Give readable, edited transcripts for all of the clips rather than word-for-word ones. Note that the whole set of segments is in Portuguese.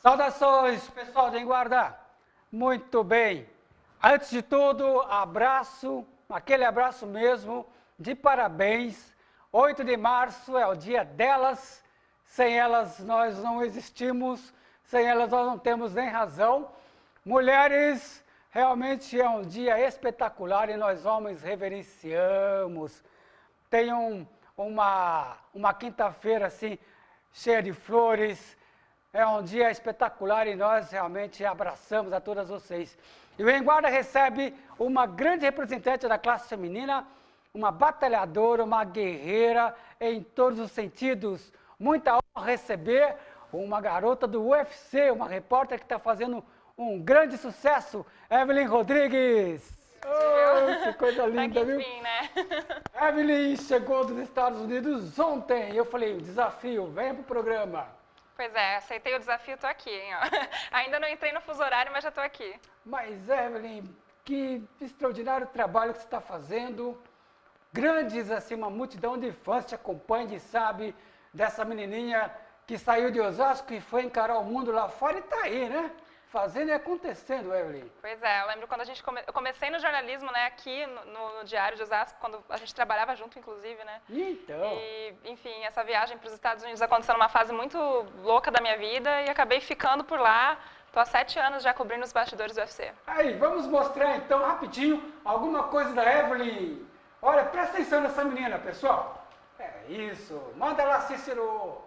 Saudações, pessoal de Guarda. Muito bem. Antes de tudo, aquele abraço mesmo, de parabéns. 8 de março é o dia delas. Sem elas nós não existimos, sem elas nós não temos nem razão. Mulheres, realmente é um dia espetacular e nós homens reverenciamos. Tem uma quinta-feira assim, cheia de flores. É um dia espetacular e nós realmente abraçamos a todas vocês. E o Em Guarda recebe uma grande representante da classe feminina, uma batalhadora, uma guerreira em todos os sentidos. Muita honra receber uma garota do UFC, uma repórter que está fazendo um grande sucesso, Evelyn Rodrigues. Oh, que coisa linda, viu? Enfim, né? Evelyn chegou dos Estados Unidos ontem. Eu falei, desafio, venha pro programa. Pois é, aceitei o desafio, tô aqui, hein, ó. Ainda não entrei no fuso horário, mas já tô aqui. Mas, Evelyn, que extraordinário trabalho que você está fazendo. Grandes, assim, uma multidão de fãs te acompanha e sabe dessa menininha que saiu de Osasco e foi encarar o mundo lá fora e tá aí, né? Fazendo e acontecendo, Evelyn. Pois é, eu lembro quando eu comecei no jornalismo, né, aqui no Diário de Osasco, quando a gente trabalhava junto, inclusive, né? Então. E, enfim, essa viagem para os Estados Unidos aconteceu numa fase muito louca da minha vida e acabei ficando por lá. Tô há 7 anos já cobrindo os bastidores do UFC. Aí, vamos mostrar então rapidinho alguma coisa da Evelyn. Olha, presta atenção nessa menina, pessoal. É isso, manda lá, Cícero.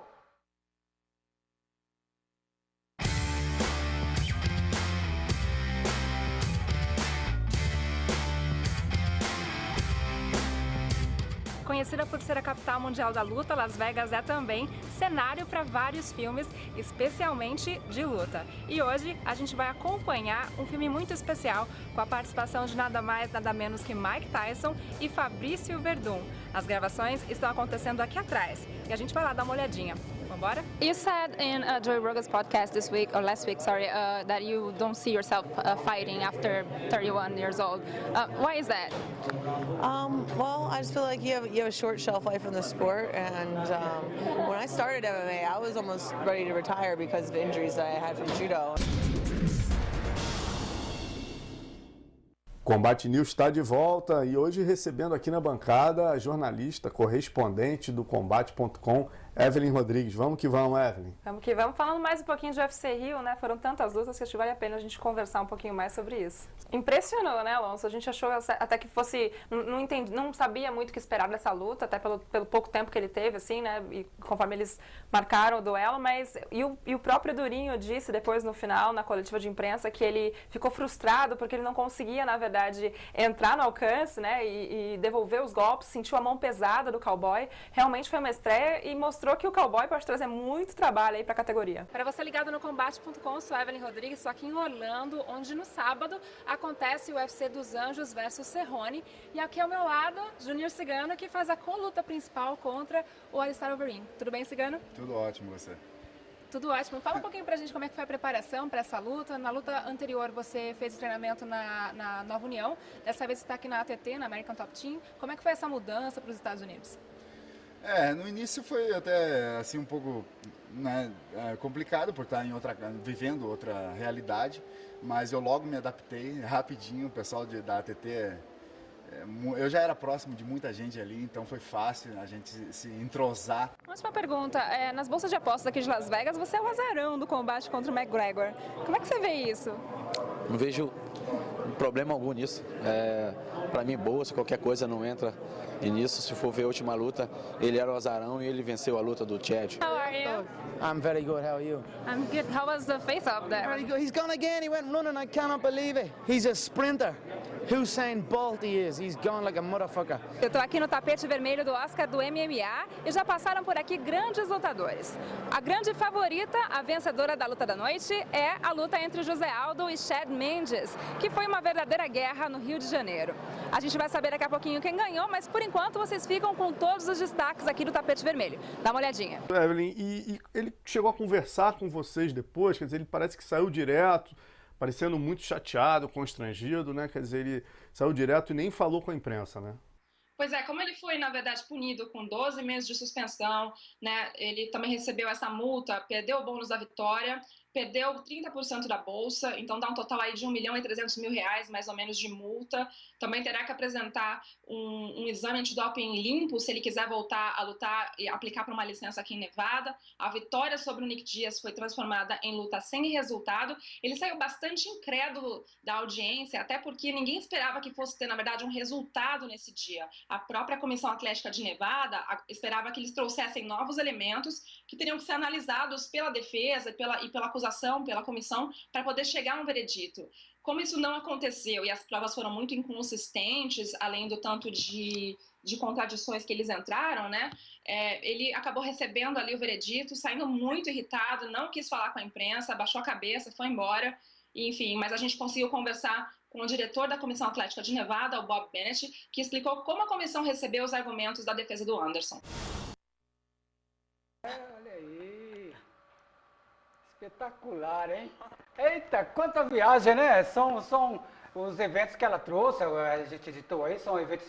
Conhecida por ser a capital mundial da luta, Las Vegas é também cenário para vários filmes, especialmente de luta. E hoje a gente vai acompanhar um filme muito especial com a participação de nada mais, nada menos que Mike Tyson e Fabrício Verdun. As gravações estão acontecendo aqui atrás e a gente vai lá dar uma olhadinha. Vambora? You said in Joe Rogan's podcast this week, or last week, sorry, that you don't see yourself fighting after 31 years old. Why is that? Well, I just feel like you have a short shelf life in the sport, and when I started MMA, I was almost ready to retire because of injuries that I had from judo. Combate News está de volta e hoje recebendo aqui na bancada a jornalista, correspondente do Combate.com, Evelyn Rodrigues. Vamos que vamos, Evelyn. Vamos que vamos. Falando mais um pouquinho de UFC Rio, né? Foram tantas lutas que acho que vale a pena a gente conversar um pouquinho mais sobre isso. Impressionou, né, Alonso? A gente achou até que fosse... Não sabia muito o que esperar dessa luta, até pelo pouco tempo que ele teve, assim, né? E conforme eles marcaram o duelo, mas... E o próprio Durinho disse depois, no final, na coletiva de imprensa, que ele ficou frustrado porque ele não conseguia, na verdade, entrar no alcance, né? E devolver os golpes, sentiu a mão pesada do cowboy. Realmente foi uma estreia e mostrou que o cowboy pode trazer muito trabalho aí para a categoria. Para você ligado no Combate.com, sou a Evelyn Rodrigues, estou aqui em Orlando, onde no sábado acontece o UFC dos Anjos versus Cerrone. E aqui ao meu lado, Júnior Cigano, que faz a co-luta principal contra o Alistair Overeem. Tudo bem, Cigano? Tudo ótimo, você? Tudo ótimo. Fala um pouquinho pra gente como é que foi a preparação para essa luta. Na luta anterior você fez o treinamento na Nova União, dessa vez você está aqui na ATT, na American Top Team. Como é que foi essa mudança para os Estados Unidos? No início foi até assim um pouco, né, complicado por estar vivendo outra realidade, mas eu logo me adaptei rapidinho. O pessoal da ATT, eu já era próximo de muita gente ali, então foi fácil a gente se entrosar. Última pergunta, nas bolsas de apostas aqui de Las Vegas, você é o azarão do combate contra o McGregor. Como é que você vê isso? Não vejo problema algum nisso. Para mim, bolsa, qualquer coisa não entra nisso. Se for ver a última luta, ele era o azarão e ele venceu a luta do Chad. How are you? I'm very good, how are you? I'm good. How was the face-off there? Very good. He's gone again, he went running, I cannot believe it. He's a sprinter. Usain Bolt he is, he's gone like a motherfucker. Eu tô aqui no tapete vermelho do Oscar do MMA e já passaram por aqui grandes lutadores. A grande favorita, a vencedora da luta da noite, é a luta entre José Aldo e Chad Mendes, que foi uma verdadeira guerra no Rio de Janeiro. A gente vai saber daqui a pouquinho quem ganhou, mas por enquanto vocês ficam com todos os destaques aqui do tapete vermelho. Dá uma olhadinha. Evelyn, e ele chegou a conversar com vocês depois, quer dizer, ele parece que saiu direto, parecendo muito chateado, constrangido, né? Quer dizer, ele saiu direto e nem falou com a imprensa, né? Pois é, como ele foi, na verdade, punido com 12 meses de suspensão, né? Ele também recebeu essa multa, perdeu o bônus da vitória, perdeu 30% da bolsa, então dá um total aí de R$1.300.000, mais ou menos, de multa. Também terá que apresentar um exame antidoping limpo, se ele quiser voltar a lutar e aplicar para uma licença aqui em Nevada. A vitória sobre o Nick Diaz foi transformada em luta sem resultado. Ele saiu bastante incrédulo da audiência, até porque ninguém esperava que fosse ter, na verdade, um resultado nesse dia. A própria Comissão Atlética de Nevada esperava que eles trouxessem novos elementos que teriam que ser analisados pela defesa e pela acusação, pela comissão, para poder chegar a um veredito. Como isso não aconteceu e as provas foram muito inconsistentes, além do tanto de contradições que eles entraram, né? Ele acabou recebendo ali o veredito, saindo muito irritado, não quis falar com a imprensa, abaixou a cabeça, foi embora. Enfim, mas a gente conseguiu conversar com o diretor da Comissão Atlética de Nevada, o Bob Bennett, que explicou como a comissão recebeu os argumentos da defesa do Anderson. Olha aí, espetacular, hein? Eita, quanta viagem, né? São os eventos que ela trouxe, a gente editou aí, são eventos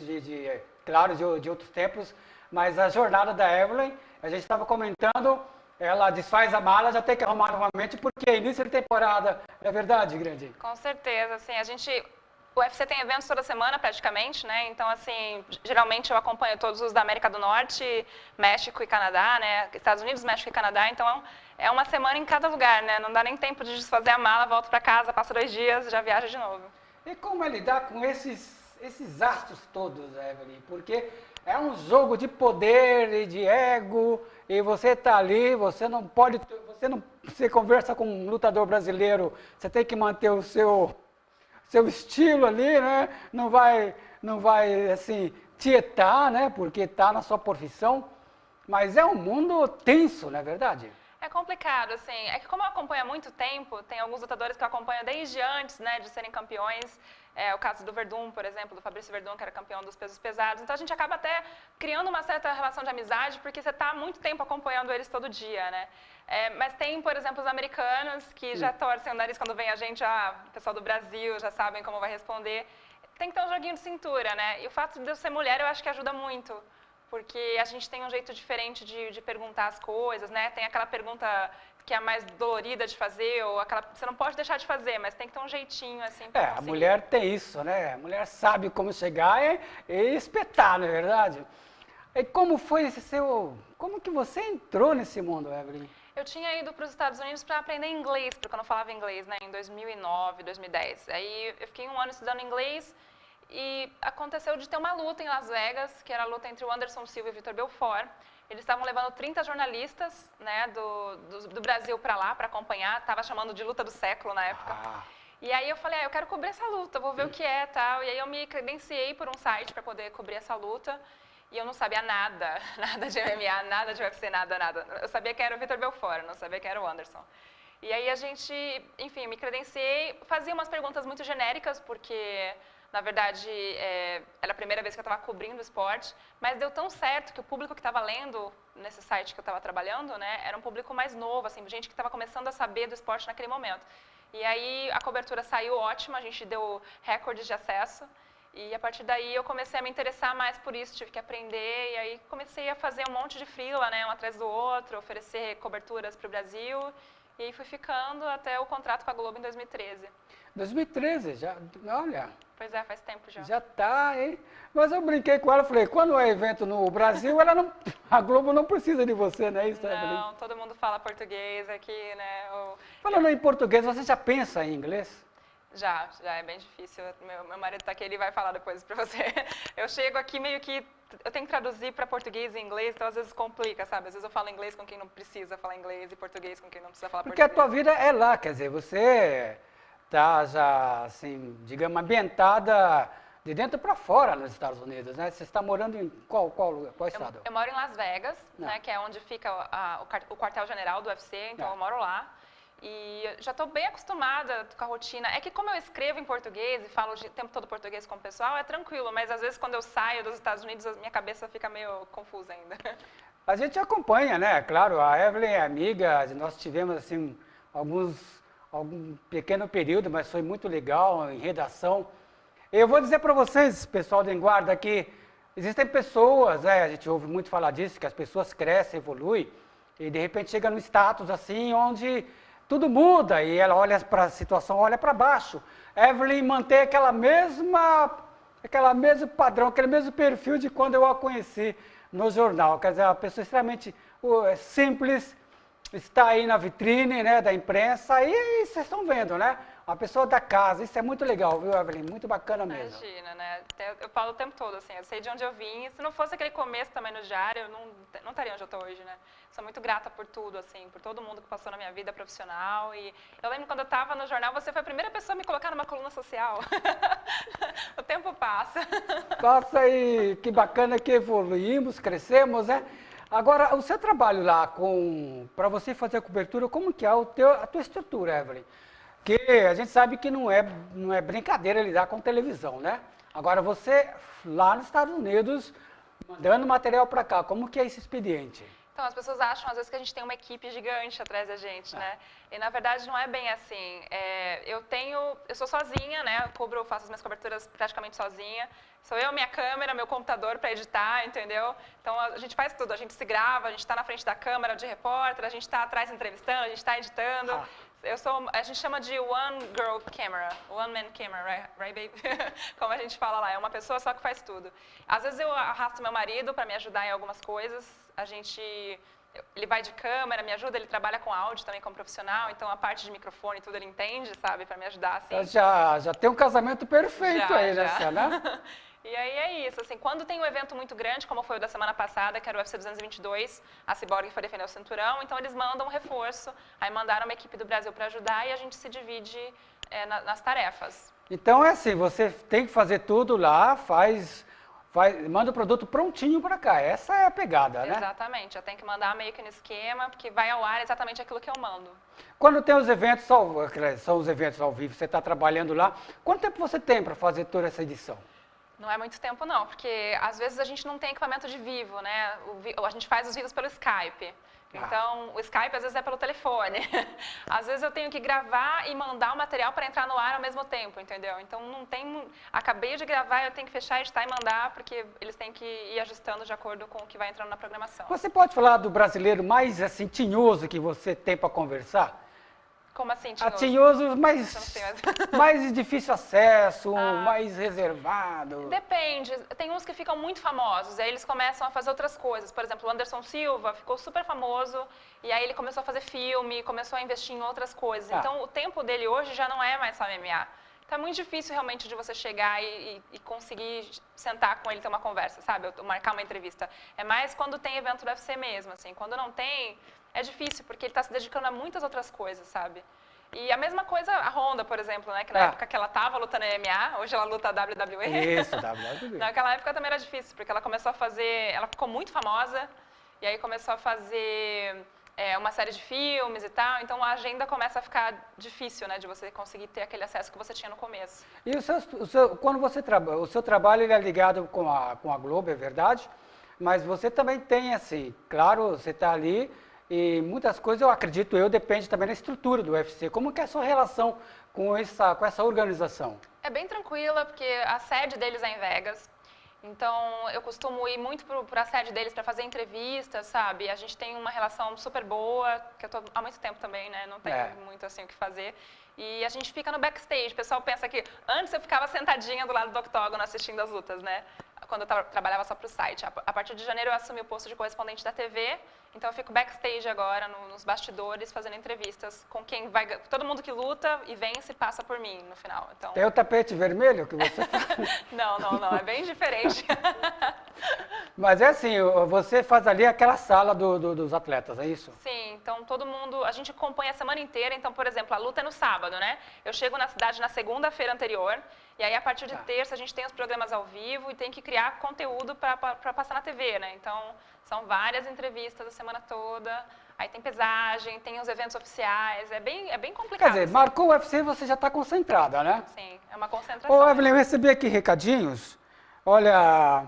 claro, de outros tempos, mas a jornada da Evelyn, a gente estava comentando, ela desfaz a mala, já tem que arrumar novamente, porque é início de temporada, é verdade, Grande? Com certeza, assim, o UFC tem eventos toda semana, praticamente, né? Então, assim, geralmente eu acompanho todos os da América do Norte, México e Canadá, né? Estados Unidos, México e Canadá, então é uma semana em cada lugar, né? Não dá nem tempo de desfazer a mala, volto para casa, passa 2 dias, já viaja de novo. E como é lidar com esses astros todos, Evelyn? Porque é um jogo de poder e de ego, e você está ali, você conversa com um lutador brasileiro, você tem que manter o seu estilo ali, né? Não vai assim, tietar, né? Porque está na sua profissão, mas é um mundo tenso, não é verdade? É complicado, assim, é que como eu acompanho há muito tempo, tem alguns lutadores que eu acompanho desde antes, né, de serem campeões, o caso do Verdun, por exemplo, do Fabrício Verdun, que era campeão dos pesos pesados, então a gente acaba até criando uma certa relação de amizade, porque você está há muito tempo acompanhando eles todo dia, né. Mas tem, por exemplo, os americanos, que já torcem o nariz quando vem a gente, o pessoal do Brasil já sabem como vai responder, tem que ter um joguinho de cintura, né, e o fato de eu ser mulher eu acho que ajuda muito, porque a gente tem um jeito diferente de perguntar as coisas, né? Tem aquela pergunta que é mais dolorida de fazer, ou aquela você não pode deixar de fazer, mas tem que ter um jeitinho, assim, pra a conseguir. mulher tem isso, né? A mulher sabe como chegar e espetar, não é verdade? E como foi como que você entrou nesse mundo, Evelyn? Eu tinha ido para os Estados Unidos para aprender inglês, porque eu não falava inglês, né? Em 2009, 2010. Aí eu fiquei 1 ano estudando inglês, e aconteceu de ter uma luta em Las Vegas, que era a luta entre o Anderson Silva e o Vitor Belfort. Eles estavam levando 30 jornalistas, né, do Brasil para lá, para acompanhar. Estava chamando de luta do século na época. E aí eu falei, eu quero cobrir essa luta, vou ver o que é tal. E aí eu me credenciei por um site para poder cobrir essa luta. E eu não sabia nada de MMA, nada de UFC, nada. Eu sabia que era o Vitor Belfort, não sabia que era o Anderson. E aí a gente, enfim, me credenciei, fazia umas perguntas muito genéricas, porque... Na verdade, era a primeira vez que eu estava cobrindo o esporte, mas deu tão certo que o público que estava lendo nesse site que eu estava trabalhando, né, era um público mais novo, assim, gente que estava começando a saber do esporte naquele momento. E aí a cobertura saiu ótima, a gente deu recordes de acesso, e a partir daí eu comecei a me interessar mais por isso, tive que aprender, e aí comecei a fazer um monte de freela, né, um atrás do outro, oferecer coberturas para o Brasil, e aí fui ficando até o contrato com a Globo em 2013. 2013, já, olha... Pois é, faz tempo já. Já tá, hein? Mas eu brinquei com ela, falei, quando é evento no Brasil, a Globo não precisa de você, né? Isso, não, todo mundo fala português aqui, né? Falando em português, você já pensa em inglês? Já é bem difícil. Meu marido tá aqui, ele vai falar depois pra você. Eu chego aqui meio que, eu tenho que traduzir para português e inglês, então às vezes complica, sabe? Às vezes eu falo inglês com quem não precisa falar inglês e português com quem não precisa falar Porque português. Porque a tua vida é lá, quer dizer, você tá já, assim, digamos, ambientada de dentro para fora nos Estados Unidos, né? Você está morando em qual estado? Eu moro em Las Vegas, né, que é onde fica o quartel-general do UFC, então eu moro lá. E já estou bem acostumada com a rotina. É que como eu escrevo em português e falo o tempo todo português com o pessoal, é tranquilo, mas às vezes quando eu saio dos Estados Unidos, a minha cabeça fica meio confusa ainda. A gente acompanha, né? Claro, a Evelyn é amiga, nós tivemos, assim, algum pequeno período, mas foi muito legal em redação. Eu vou dizer para vocês, pessoal do Enguarda, que existem pessoas, a gente ouve muito falar disso, que as pessoas crescem, evoluem, e de repente chega num status assim, onde tudo muda e ela olha para a situação, olha para baixo. Evelyn mantém aquele mesmo padrão, aquele mesmo perfil de quando eu a conheci no jornal. Quer dizer, uma pessoa extremamente simples, está aí na vitrine, né, da imprensa e vocês estão vendo, né? Uma pessoa da casa, isso é muito legal, viu, Evelyn? Muito bacana mesmo. Imagina, né? Eu falo o tempo todo, assim, eu sei de onde eu vim. Se não fosse aquele começo também no diário, eu não estaria onde eu estou hoje, né? Sou muito grata por tudo, assim, por todo mundo que passou na minha vida profissional. E eu lembro quando eu estava no jornal, você foi a primeira pessoa a me colocar numa coluna social. O tempo passa. Nossa, e que bacana que evoluímos, crescemos, né? Agora, o seu trabalho lá, para você fazer a cobertura, como que é a tua estrutura, Evelyn? Porque a gente sabe que não é brincadeira lidar com televisão, né? Agora, você lá nos Estados Unidos, mandando material para cá, como que é esse expediente? Então, as pessoas acham, às vezes, que a gente tem uma equipe gigante atrás da gente, né? E, na verdade, não é bem assim. Eu sou sozinha, né? Faço as minhas coberturas praticamente sozinha. Sou eu, minha câmera, meu computador para editar, entendeu? Então, a gente faz tudo. A gente se grava, a gente está na frente da câmera de repórter, a gente está atrás entrevistando, a gente está editando. A gente chama de one girl camera, one man camera, right baby? Como a gente fala lá, é uma pessoa só que faz tudo. Às vezes eu arrasto meu marido para me ajudar em algumas coisas, ele vai de câmera, me ajuda, ele trabalha com áudio também como profissional, então a parte de microfone e tudo ele entende, sabe, para me ajudar, assim. Então já tem um casamento perfeito aí, né? E aí é isso, assim, quando tem um evento muito grande, como foi o da semana passada, que era o UFC 222, a Cyborg foi defender o cinturão, então eles mandam um reforço, aí mandaram uma equipe do Brasil para ajudar e a gente se divide nas tarefas. Então é assim, você tem que fazer tudo lá, manda o produto prontinho para cá, essa é a pegada, né? Exatamente, eu tenho que mandar meio que no esquema, porque vai ao ar exatamente aquilo que eu mando. Quando tem os eventos, são os eventos ao vivo, você está trabalhando lá, quanto tempo você tem para fazer toda essa edição? Não é muito tempo não, porque às vezes a gente não tem equipamento de vivo, né? A gente faz os vídeos pelo Skype. Então, o Skype às vezes é pelo telefone. Às vezes eu tenho que gravar e mandar o material para entrar no ar ao mesmo tempo, entendeu? Então, não tem... Acabei de gravar, eu tenho que fechar, editar e mandar, porque eles têm que ir ajustando de acordo com o que vai entrando na programação. Você pode falar do brasileiro mais assim, tinhoso que você tem para conversar? Como assim, tinhoso? Tinhoso, mais de difícil acesso, mais reservado. Depende. Tem uns que ficam muito famosos, aí eles começam a fazer outras coisas. Por exemplo, o Anderson Silva ficou super famoso, e aí ele começou a fazer filme, começou a investir em outras coisas. Então, o tempo dele hoje já não é mais só MMA. Então, é muito difícil realmente de você chegar e conseguir sentar com ele e ter uma conversa, sabe? Ou marcar uma entrevista. É mais quando tem evento do UFC mesmo, assim. Quando não tem, é difícil, porque ele está se dedicando a muitas outras coisas, sabe? E a mesma coisa, a Honda, por exemplo, né? Que na época que ela estava lutando MMA, hoje ela luta WWE. Isso, WWE. Naquela época também era difícil, porque ela começou a fazer... Ela ficou muito famosa, e aí começou a fazer uma série de filmes e tal. Então, a agenda começa a ficar difícil, né? De você conseguir ter aquele acesso que você tinha no começo. E quando você trabalha... O seu trabalho ele é ligado com a Globo, é verdade? Mas você também tem, assim... Claro, você está ali... E muitas coisas, eu acredito, depende também da estrutura do UFC. Como que é a sua relação com essa organização? É bem tranquila, porque a sede deles é em Vegas. Então, eu costumo ir muito para a sede deles para fazer entrevistas, sabe? A gente tem uma relação super boa, que eu estou há muito tempo também, né? Não tenho muito assim o que fazer. E a gente fica no backstage. O pessoal pensa que antes eu ficava sentadinha do lado do octógono assistindo as lutas, né? Quando eu trabalhava só para o site. A partir de janeiro eu assumi o posto de correspondente da TV, então eu fico backstage agora, nos bastidores, fazendo entrevistas com quem vai... Todo mundo que luta e vence passa por mim no final. Então... Tem o tapete vermelho que você faz? Não, é bem diferente. Mas é assim, você faz ali aquela sala dos atletas, é isso? Sim, então todo mundo, a gente acompanha a semana inteira, então, por exemplo, a luta é no sábado, né? Eu chego na cidade na segunda-feira anterior, e aí a partir de terça a gente tem os programas ao vivo e tem que criar conteúdo para passar na TV, né? Então, são várias entrevistas a semana toda, aí tem pesagem, tem os eventos oficiais, é bem complicado. Quer dizer, assim. Marcou o UFC, você já está concentrada, né? Sim, é uma concentração. Ô, Evelyn, eu recebi aqui recadinhos. Olha,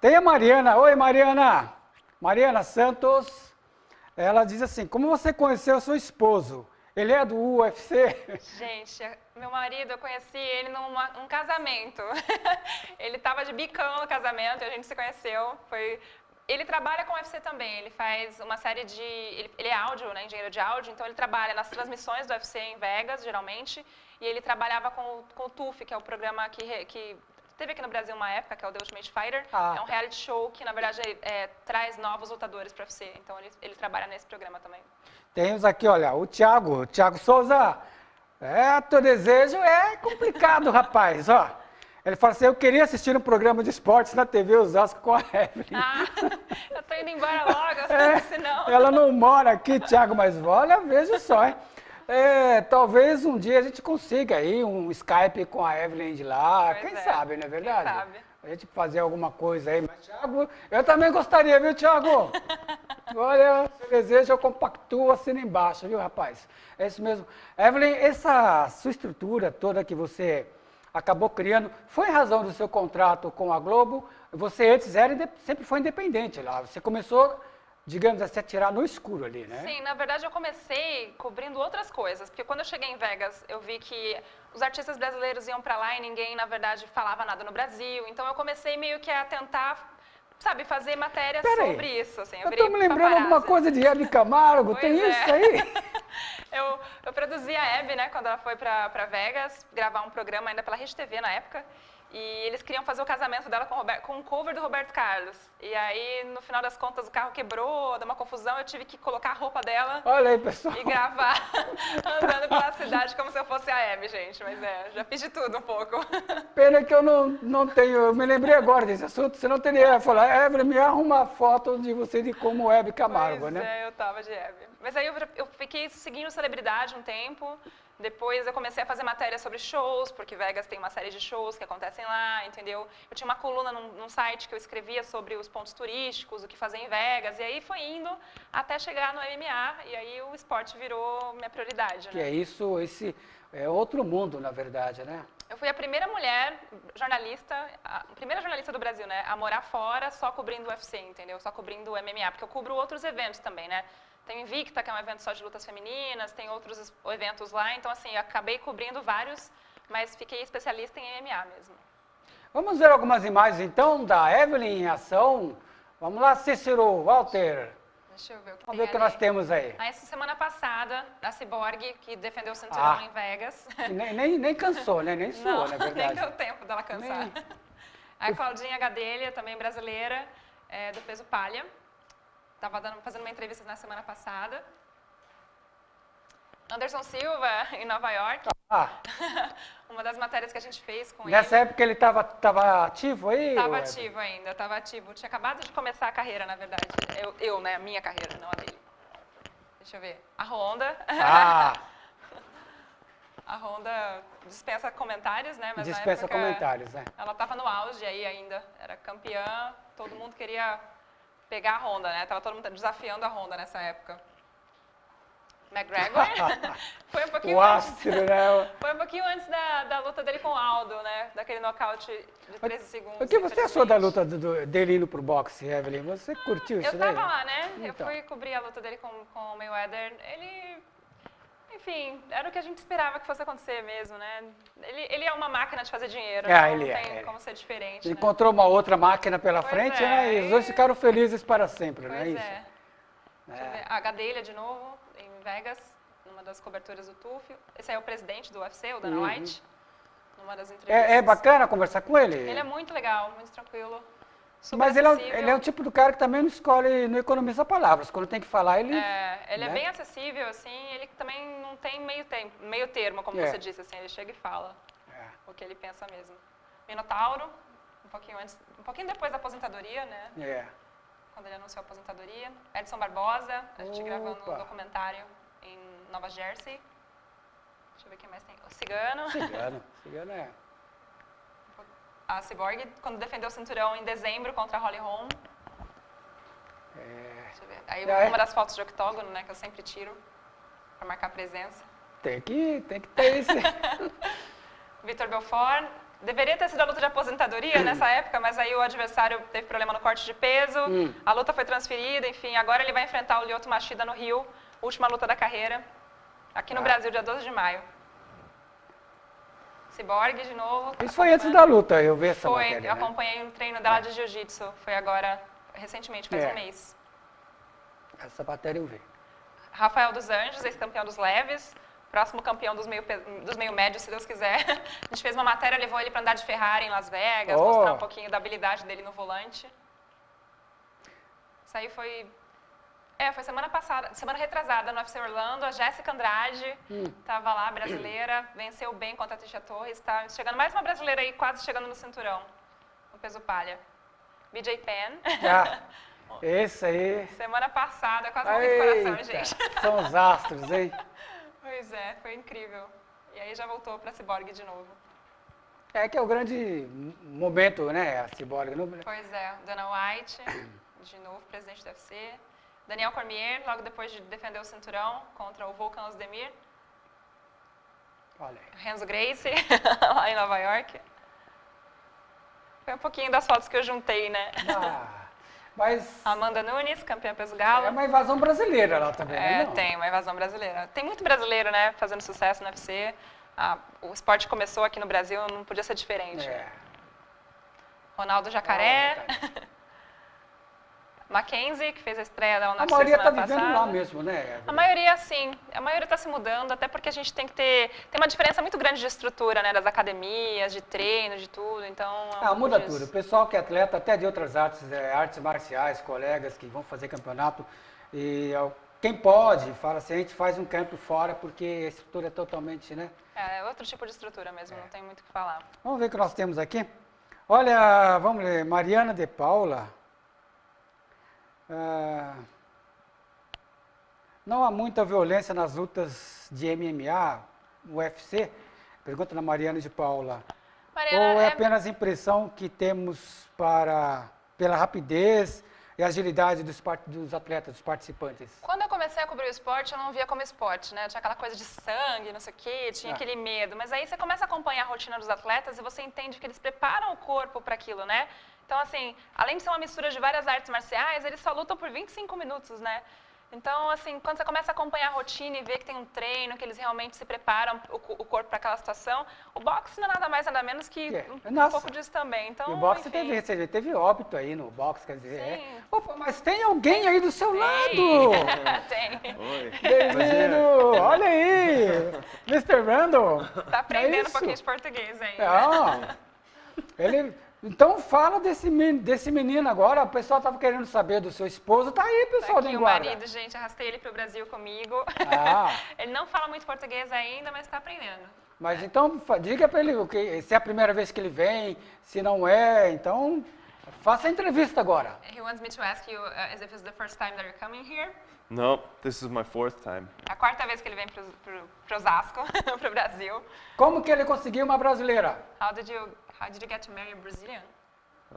tem a Mariana. Oi, Mariana. Mariana Santos. Ela diz assim, como você conheceu seu esposo? Ele é do UFC? Gente, meu marido, eu conheci ele num casamento. Ele estava de bicão no casamento e a gente se conheceu. Ele trabalha com o UFC também, ele faz uma série de... Ele é áudio, né, engenheiro de áudio, então ele trabalha nas transmissões do UFC em Vegas, geralmente, e ele trabalhava com o TUF, que é o programa que teve aqui no Brasil uma época, que é o The Ultimate Fighter. Ah. É um reality show que, na verdade, traz novos lutadores para o UFC, então ele trabalha nesse programa também. Temos aqui, olha, o Thiago Souza. Teu desejo é complicado, rapaz, ó. Ele fala assim, eu queria assistir um programa de esportes na TV Osasco com a Evelyn. Ah, eu tô indo embora logo, senão... Ela não mora aqui, Thiago, mas olha, veja só, hein? Talvez um dia a gente consiga aí um Skype com a Evelyn de lá, Pois quem é, sabe, não é verdade? quem sabe. A gente fazer alguma coisa aí. Mas, Thiago, eu também gostaria, viu, Thiago? Olha, seu desejo eu compactuo, assina embaixo, viu, rapaz? É isso mesmo. Evelyn, essa sua estrutura toda que você acabou criando, foi em razão do seu contrato com a Globo? Você antes sempre foi independente lá, você começou, digamos assim, a tirar no escuro ali, né? Sim, na verdade eu comecei cobrindo outras coisas, porque quando eu cheguei em Vegas, eu vi que os artistas brasileiros iam pra lá e ninguém, na verdade, falava nada no Brasil, então eu comecei meio que a tentar, sabe, fazer matérias sobre isso, assim. Eu tô me lembrando alguma coisa de Hebe Camargo, tem Pois isso é. aí? Eu produzi a Hebe, né, quando ela foi pra Vegas, gravar um programa ainda pela Rede TV na época, e eles queriam fazer o casamento dela com um cover do Roberto Carlos. E aí, no final das contas, o carro quebrou, deu uma confusão, eu tive que colocar a roupa dela Olha aí, pessoal. e gravar andando pela cidade como se eu fosse a Hebe, gente. Mas já fiz de tudo um pouco. Pena que eu não tenho, eu me lembrei agora desse assunto, você não teria falar, Evelyn, me arruma uma foto de você de como Hebe Camargo, Pois né? eu tava de Hebe. Mas aí eu fiquei seguindo celebridade um tempo. Depois eu comecei a fazer matérias sobre shows, porque Vegas tem uma série de shows que acontecem lá, entendeu? Eu tinha uma coluna num site que eu escrevia sobre os pontos turísticos, o que fazer em Vegas, e aí foi indo até chegar no MMA, e aí o esporte virou minha prioridade, Que né? é isso, esse é outro mundo, na verdade, né? Eu fui a primeira mulher jornalista, a primeira jornalista do Brasil, né, a morar fora só cobrindo o UFC, entendeu? Só cobrindo o MMA, porque eu cubro outros eventos também, né? Tem o Invicta, que é um evento só de lutas femininas, tem outros eventos lá, então assim, eu acabei cobrindo vários, mas fiquei especialista em MMA mesmo. Vamos ver algumas imagens então da Evelyn em ação. Vamos lá, Cícero, Walter. Deixa eu ver o que Vamos tem ver o que ali. nós temos aí. Essa semana passada, a Cyborg, que defendeu o cinturão em Vegas. Nem cansou, né? Nem suou, Não, na nem verdade. deu tempo dela cansar. Nem- A Claudinha Gadelha, também brasileira, do peso palha. Estava fazendo uma entrevista na semana passada. Anderson Silva, em Nova York. Ah, Uma das matérias que a gente fez com nessa ele. época ele estava ativo aí? Estava ou Evelyn? ativo ainda, estava ativo. Tinha acabado de começar a carreira, na verdade. Eu, né? A minha carreira, não a dele. Deixa eu ver. A Honda. Ah, A Honda dispensa comentários, né? Mas dispensa na época, comentários, né? ela estava no auge aí ainda. Era campeã, todo mundo queria pegar a Honda, né? Tava todo mundo desafiando a Honda nessa época. McGregor foi um pouquinho O antes. astro, né? Foi um pouquinho antes da luta dele com o Aldo, né? Daquele nocaute de 13 segundos. O que você achou da infelizmente. luta dele indo pro boxe, Evelyn? Você curtiu isso Eu daí? tava lá, né? Eu Então. fui cobrir a luta dele com o Mayweather. Ele, enfim, era o que a gente esperava que fosse acontecer mesmo, né? Ele é uma máquina de fazer dinheiro, então ele não é, tem ele. como ser diferente, Ele né? encontrou uma outra máquina pela Pois frente, é, né? E os dois ficaram felizes para sempre, não é Pois isso? é. Deixa eu ver. A Gadelha, de novo, em Vegas, numa das coberturas do TUF. Esse aí é o presidente do UFC, o Dana White, numa das entrevistas. É bacana conversar com ele? Ele é muito legal, muito tranquilo. Super Mas acessível. ele é o tipo do cara que também não escolhe, não economiza palavras. Quando tem que falar, ele... Ele é né? bem acessível, assim, ele também não tem meio termo, como É. você disse, assim, ele chega e fala É. o que ele pensa mesmo. Minotauro, um pouquinho depois da aposentadoria, né? É. Quando ele anunciou a aposentadoria. Edson Barbosa, a gente gravando Opa. um documentário em Nova Jersey. Deixa eu ver quem mais tem. O Cigano. Cigano é... A Cyborg, quando defendeu o cinturão em dezembro contra a Holly Holm. Deixa eu ver. Aí uma das fotos de octógono, né, que eu sempre tiro pra marcar presença. Tem que ter isso. Vitor Belfort. Deveria ter sido a luta de aposentadoria nessa época, mas aí o adversário teve problema no corte de peso, a luta foi transferida, enfim, agora ele vai enfrentar o Lyoto Machida no Rio, última luta da carreira, aqui no Brasil, dia 12 de maio. Cyborg, de novo. Isso foi antes da luta, eu vi essa Foi, matéria, eu né? acompanhei um treino dela de jiu-jitsu, foi agora, recentemente, faz um mês. Essa matéria eu vi. Rafael dos Anjos, ex-campeão dos leves, próximo campeão dos meio médios, se Deus quiser. A gente fez uma matéria, levou ele para andar de Ferrari em Las Vegas, mostrar um pouquinho da habilidade dele no volante. Isso aí foi semana passada, semana retrasada no UFC Orlando, a Jéssica Andrade estava lá, brasileira, venceu bem contra a Tisha Torres, está chegando mais uma brasileira aí, quase chegando no cinturão, no peso palha. BJ Penn. Esse aí. Semana passada, quase morri de coração, gente. São os astros, hein? Pois é, foi incrível. E aí já voltou para a Cyborg de novo. É que é o grande momento, né, a Cyborg. Pois é, Dana White, de novo, presidente do UFC. Daniel Cormier, logo depois de defender o cinturão contra o Volkan Ozdemir. Olha aí. Renzo Gracie, lá em Nova York. Foi um pouquinho das fotos que eu juntei, né? Mas Amanda Nunes, campeã peso galo. é uma invasão brasileira lá também, né? Não? Tem uma invasão brasileira. Tem muito brasileiro, né, fazendo sucesso no UFC. O esporte começou aqui no Brasil, não podia ser diferente. Ronaldo Jacaré. Mackenzie, que fez a estreia da UFC A maioria está semana vivendo passada. lá mesmo, né? A maioria, sim. A maioria está se mudando, até porque a gente tem que ter uma diferença muito grande de estrutura, né? Das academias, de treino, de tudo, então... Muda tudo. O pessoal que é atleta, até de outras artes marciais, colegas que vão fazer campeonato, e quem pode, fala assim, a gente faz um campo fora, porque a estrutura é totalmente, né? É outro tipo de estrutura mesmo, não tem muito o que falar. Vamos ver o que nós temos aqui. Olha, vamos ler, Mariana de Paula. Não há muita violência nas lutas de MMA, UFC? Pergunta na Mariana de Paula. Mariana, Ou é apenas impressão que temos pela rapidez e agilidade dos atletas, dos participantes? Quando eu comecei a cobrir o esporte, eu não via como esporte, né? Tinha aquela coisa de sangue, não sei o quê, tinha aquele medo. Mas aí você começa a acompanhar a rotina dos atletas e você entende que eles preparam o corpo para aquilo, né? Então, assim, além de ser uma mistura de várias artes marciais, eles só lutam por 25 minutos, né? Então, assim, quando você começa a acompanhar a rotina e ver que tem um treino, que eles realmente se preparam o corpo para aquela situação, o boxe não é nada mais, nada menos que um pouco disso também. Então, E o boxe enfim. teve óbito aí no boxe, quer dizer. Sim. Opa, mas tem alguém aí do seu lado! Tem. Bem-vindo! Olha aí! Mr. Randall! Tá aprendendo É um isso? pouquinho de português ainda. Então fala desse menino agora, o pessoal estava querendo saber do seu esposo, tá aí, pessoal, Tá da aqui o Guarda. marido, gente, arrastei ele pro Brasil comigo. Ele não fala muito português ainda, mas está aprendendo. Mas então diga para ele se é a primeira vez que ele vem, se não é, então faça a entrevista agora. He wants me to ask you as if it's the first time that you're coming here. No, this is my 4th time. É a quarta vez que ele vem pro Osasco, pro Brasil. Como que ele conseguiu uma brasileira? How did you get to marry a Brazilian?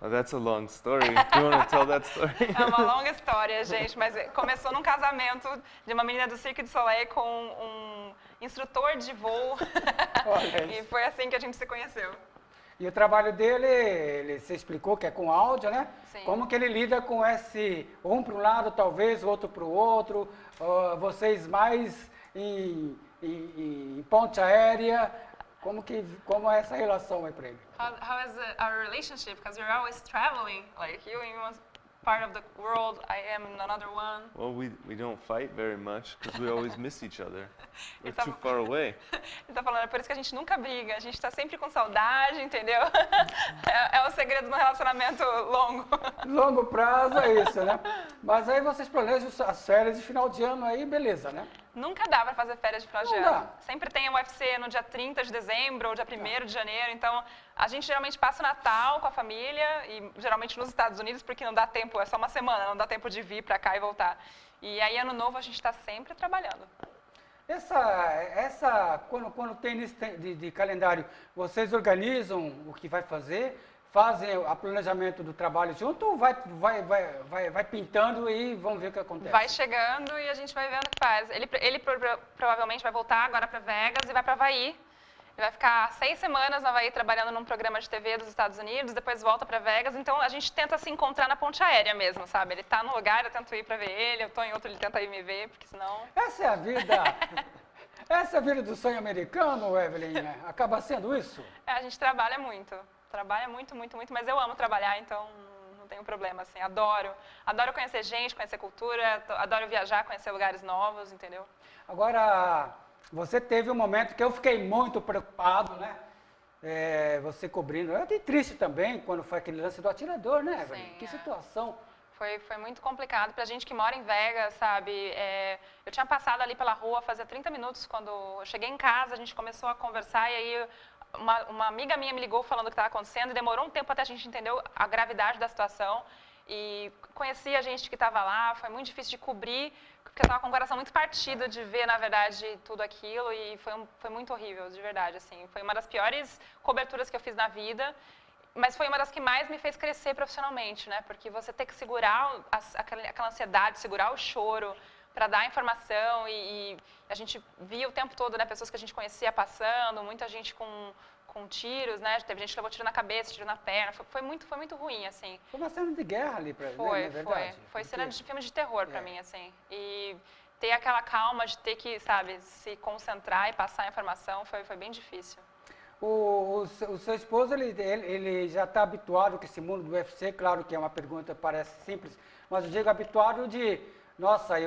Oh, that's a long story. Do you want to tell that story? É uma longa história, gente, mas começou num casamento de uma menina do Cirque du Soleil com um instrutor de voo. E foi assim que a gente se conheceu. E o trabalho dele, você explicou que é com áudio, né? Sim. Como que ele lida com um para um lado, talvez, o outro para o outro, vocês mais em ponte aérea, como é essa relação aí para ele? How is our relationship? Because you're always traveling, like you in one part of the world, I am in another one. Well, we don't fight very much because we always miss each other. We're Então- too far away. Ele tá falando, é por isso que a gente nunca briga, a gente tá sempre com saudade, entendeu? É o segredo do relacionamento longo. Longo prazo é isso, né? Mas aí vocês planejam as férias de final de ano aí, beleza, né? Nunca dá pra fazer férias de final de Não ano. dá. Sempre tem o UFC no dia 30 de dezembro ou dia 1º de janeiro, então a gente geralmente passa o Natal com a família e geralmente nos Estados Unidos porque não dá tempo, é só uma semana, não dá tempo de vir pra cá e voltar. E aí ano novo a gente tá sempre trabalhando. Quando tem início de calendário, vocês organizam o que vai fazer, fazem o planejamento do trabalho junto ou vai pintando e vamos ver o que acontece? Vai chegando e a gente vai vendo o que faz. Ele provavelmente vai voltar agora para Vegas e vai para Havaí. Ele vai ficar 6 semanas na Havaí trabalhando num programa de TV dos Estados Unidos, depois volta para Vegas. Então a gente tenta se encontrar na ponte aérea mesmo, sabe? Ele tá num lugar, eu tento ir para ver ele, eu tô em outro, ele tenta ir me ver, porque senão... Essa é a vida. Essa é a vida do sonho americano, Evelyn. Acaba sendo isso? A gente trabalha muito, muito, muito, muito, mas eu amo trabalhar, então não não tenho problema, assim, adoro conhecer gente, conhecer cultura, adoro viajar, conhecer lugares novos, entendeu? Agora, você teve um momento que eu fiquei muito preocupado, né? Você cobrindo. Eu fiquei triste também quando foi aquele lance do atirador, né, Evelyn? Sim, Que situação. Foi muito complicado pra gente que mora em Vegas, sabe? Eu tinha passado ali pela rua fazia 30 minutos, quando eu cheguei em casa, a gente começou a conversar e aí uma amiga minha me ligou falando o que estava acontecendo e demorou um tempo até a gente entender a gravidade da situação. E conheci a gente que estava lá, foi muito difícil de cobrir, porque eu estava com o coração muito partido de ver, na verdade, tudo aquilo e foi muito horrível, de verdade, assim. Foi uma das piores coberturas que eu fiz na vida, mas foi uma das que mais me fez crescer profissionalmente, né? Porque você ter que segurar aquela ansiedade, segurar o choro para dar informação e a gente via o tempo todo, né, pessoas que a gente conhecia passando, muita gente com tiros, né? Teve gente que levou tiro na cabeça, tiro na perna. Foi muito ruim, assim. Foi uma cena de guerra ali pra ele, né? É verdade. Foi cena de filme de terror pra mim, assim. E ter aquela calma de ter que, sabe, se concentrar e passar a informação foi bem difícil. O seu esposo, ele já está habituado com esse mundo do UFC, claro que é uma pergunta que parece simples, mas eu digo habituado de, nossa, a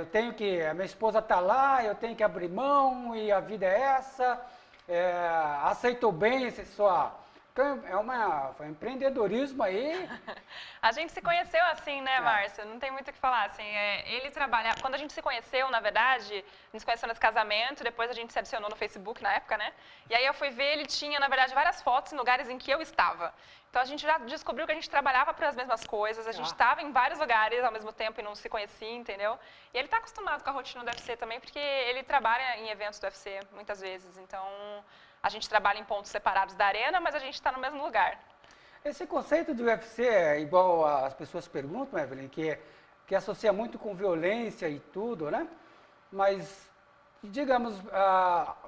minha esposa está lá, eu tenho que abrir mão e a vida é essa, aceitou bem esse foi um empreendedorismo aí. A gente se conheceu assim, né, Márcio? Não tem muito o que falar, assim, ele trabalha... Quando a gente se conheceu, na verdade, a gente se conheceu nesse casamento, depois a gente se adicionou no Facebook na época, né? E aí eu fui ver, ele tinha, na verdade, várias fotos em lugares em que eu estava. Então a gente já descobriu que a gente trabalhava para as mesmas coisas, a gente estava em vários lugares ao mesmo tempo e não se conhecia, entendeu? E ele está acostumado com a rotina do UFC também, porque ele trabalha em eventos do UFC muitas vezes, então... A gente trabalha em pontos separados da arena, mas a gente está no mesmo lugar. Esse conceito de UFC é igual as pessoas perguntam, Evelyn, que associa muito com violência e tudo, né? Mas, digamos,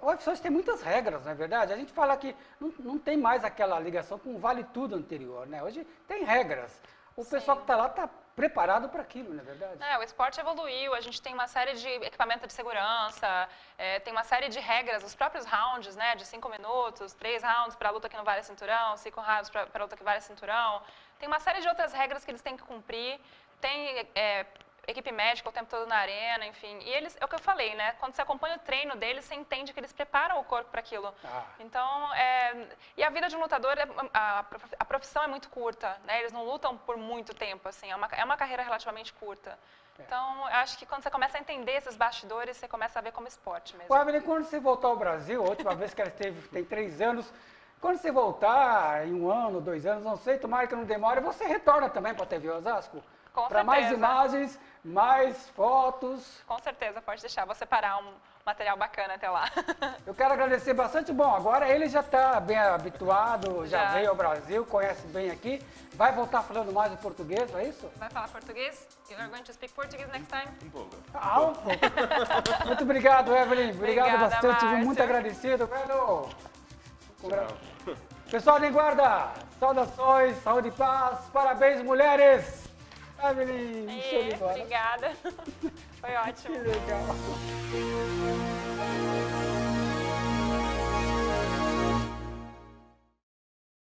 o UFC tem muitas regras, não é verdade? A gente fala que não tem mais aquela ligação com o vale tudo anterior, né? Hoje tem regras. O pessoal que está lá está preparado para aquilo, não é verdade? O esporte evoluiu, a gente tem uma série de equipamento de segurança, tem uma série de regras, os próprios rounds, né, de 5 minutos, 3 rounds para a luta que não vale cinturão, 5 rounds para a luta que vale cinturão. Tem uma série de outras regras que eles têm que cumprir, tem equipe médica o tempo todo na arena, enfim. E eles, é o que eu falei, né, quando você acompanha o treino deles, você entende que eles preparam o corpo para aquilo. Então, e a vida de um lutador, a profissão é muito curta, né, eles não lutam por muito tempo, assim, é uma carreira relativamente curta. Então, eu acho que quando você começa a entender esses bastidores, você começa a ver como esporte mesmo. Evelyn, quando você voltar ao Brasil, a última vez que ela esteve, tem 3 anos, quando você voltar em 1 ano, 2 anos, não sei, tomara que não demore, você retorna também para a TV Osasco? Com para mais imagens, mais fotos. Com certeza, pode deixar. Vou separar um material bacana até lá. Eu quero agradecer bastante. Bom, agora ele já está bem habituado, já veio ao Brasil, conhece bem aqui. Vai voltar falando mais em português, é isso? Vai falar português? You are going to speak Portuguese next time? Um pouco. Um pouco. Muito obrigado, Evelyn. Obrigado bastante. Márcio. Muito agradecido. Pessoal de Guarda, saudações, saúde e paz. Parabéns, mulheres. Evelyn, show de bola. Obrigada. Foi ótimo. Que legal.